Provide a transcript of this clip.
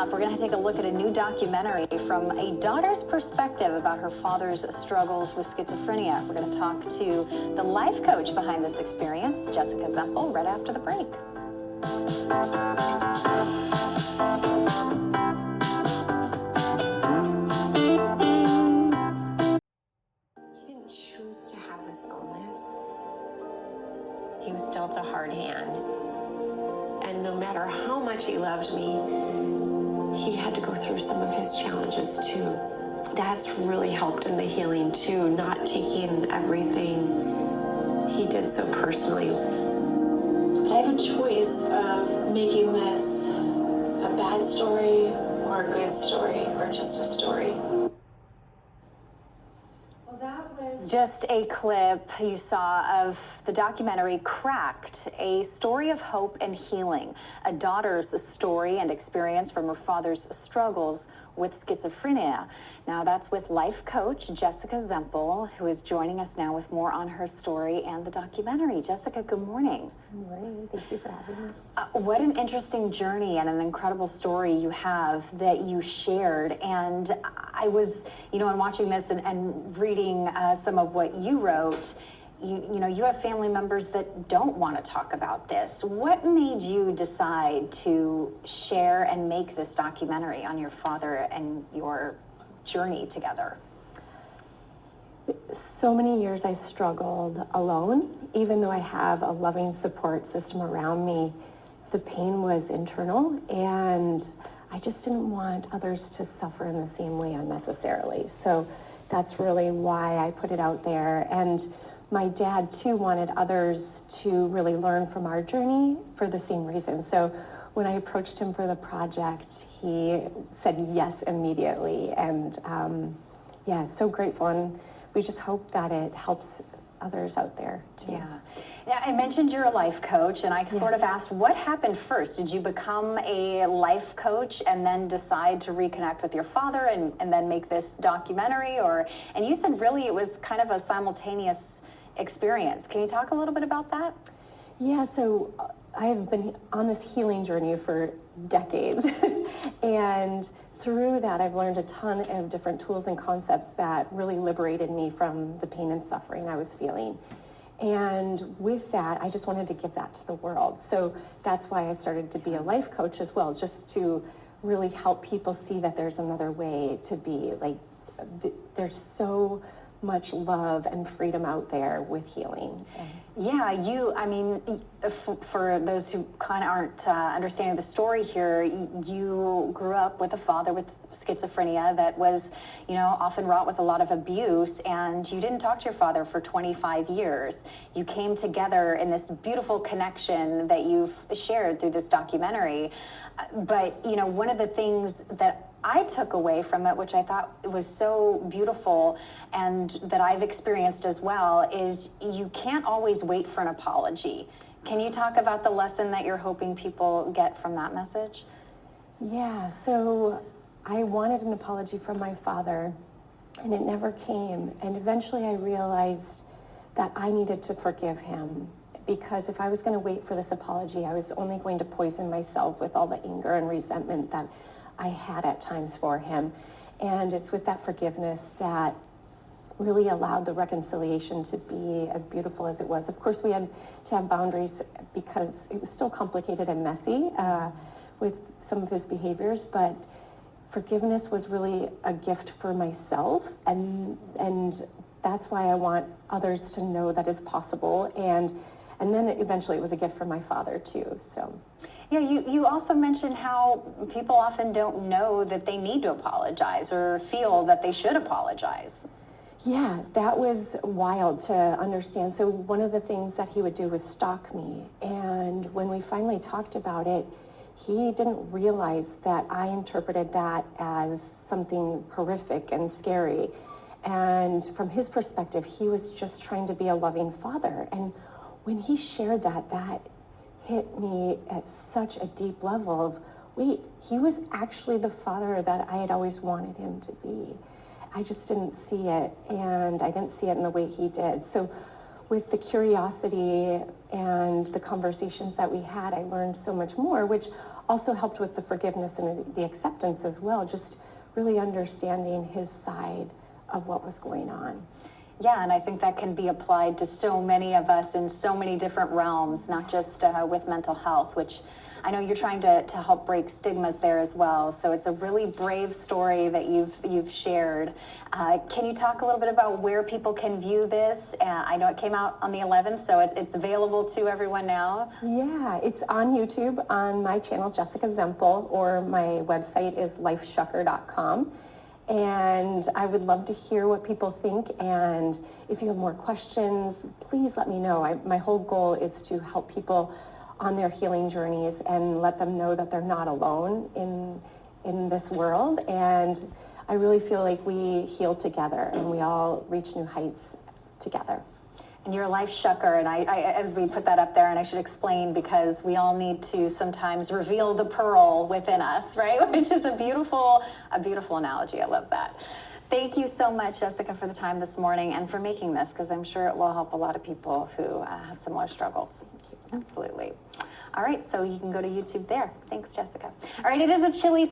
We're going to take a look at a new documentary from a daughter's perspective about her father's struggles with schizophrenia. We're going to talk to the life coach behind this experience, Jessica Zempel, right after the break. He didn't choose to have this illness. He was dealt a hard hand. And no matter how much he loved me, he had to go through some of his challenges too. That's really helped in the healing too, not taking everything he did so personally. But I have a choice of making this a bad story or a good story or just a story. Just a clip you saw of the documentary Cracked, a story of hope and healing, a daughter's story and experience from her father's struggles with schizophrenia. Now that's with life coach Jessica Zempel, who is joining us now with more on her story and the documentary. Jessica, good morning. Good morning. Thank you for having me. What an interesting journey and an incredible story you have that you shared. And I was, in watching this and reading some of what you wrote, you have family members that don't want to talk about this. What made you decide to share and make this documentary on your father and your journey together? So many years I struggled alone, even though I have a loving support system around me. The pain was internal, and I just didn't want others to suffer in the same way unnecessarily. So that's really why I put it out there. And my dad too wanted others to really learn from our journey for the same reason. So when I approached him for the project, he said yes immediately. And so grateful. And we just hope that it helps others out there too. Yeah, I mentioned you're a life coach, and I sort of asked, what happened first? Did you become a life coach and then decide to reconnect with your father and then make this documentary? And you said really it was kind of a simultaneous experience. Can you talk a little bit about that? Yeah, so I have been on this healing journey for decades. And through that, I've learned a ton of different tools and concepts that really liberated me from the pain and suffering I was feeling. And with that, I just wanted to give that to the world. So that's why I started to be a life coach as well, just to really help people see that there's another way to be. There's so much love and freedom out there with healing. Yeah, for those who kind of aren't understanding the story here, you grew up with a father with schizophrenia that was, often wrought with a lot of abuse, and you didn't talk to your father for 25 years. You came together in this beautiful connection that you've shared through this documentary. But, one of the things that I took away from it, which I thought was so beautiful and that I've experienced as well, is you can't always wait for an apology. Can you talk about the lesson that you're hoping people get from that message? Yeah, so I wanted an apology from my father, and it never came. And eventually I realized that I needed to forgive him, because if I was going to wait for this apology, I was only going to poison myself with all the anger and resentment that I had at times for him. And it's with that forgiveness that really allowed the reconciliation to be as beautiful as it was. Of course, we had to have boundaries because it was still complicated and messy with some of his behaviors, but forgiveness was really a gift for myself, and that's why I want others to know that is possible. And then eventually it was a gift for my father too, so. Yeah, you also mentioned how people often don't know that they need to apologize or feel that they should apologize. Yeah, that was wild to understand. So one of the things that he would do was stalk me. And when we finally talked about it, he didn't realize that I interpreted that as something horrific and scary. And from his perspective, he was just trying to be a loving father. And when he shared that, that hit me at such a deep level of, wait, he was actually the father that I had always wanted him to be. I just didn't see it, and I didn't see it in the way he did. So with the curiosity and the conversations that we had, I learned so much more, which also helped with the forgiveness and the acceptance as well, just really understanding his side of what was going on. Yeah, and I think that can be applied to so many of us in so many different realms, not just with mental health, which I know you're trying to help break stigmas there as well. So it's a really brave story that you've shared. Can you talk a little bit about where people can view this? I know it came out on the 11th, so it's available to everyone now. Yeah, it's on YouTube on my channel, Jessica Zempel, or my website is lifeshucker.com. And I would love to hear what people think. And if you have more questions, please let me know. My whole goal is to help people on their healing journeys and let them know that they're not alone in this world. And I really feel like we heal together and we all reach new heights together. And you're a life shucker, and I as we put that up there, and I should explain because we all need to sometimes reveal the pearl within us, right? Which is a beautiful analogy. I love that. Thank you so much, Jessica, for the time this morning and for making this, because I'm sure it will help a lot of people who have similar struggles. Thank you. Absolutely. All right, so you can go to YouTube there. Thanks, Jessica. All right, it is a chilly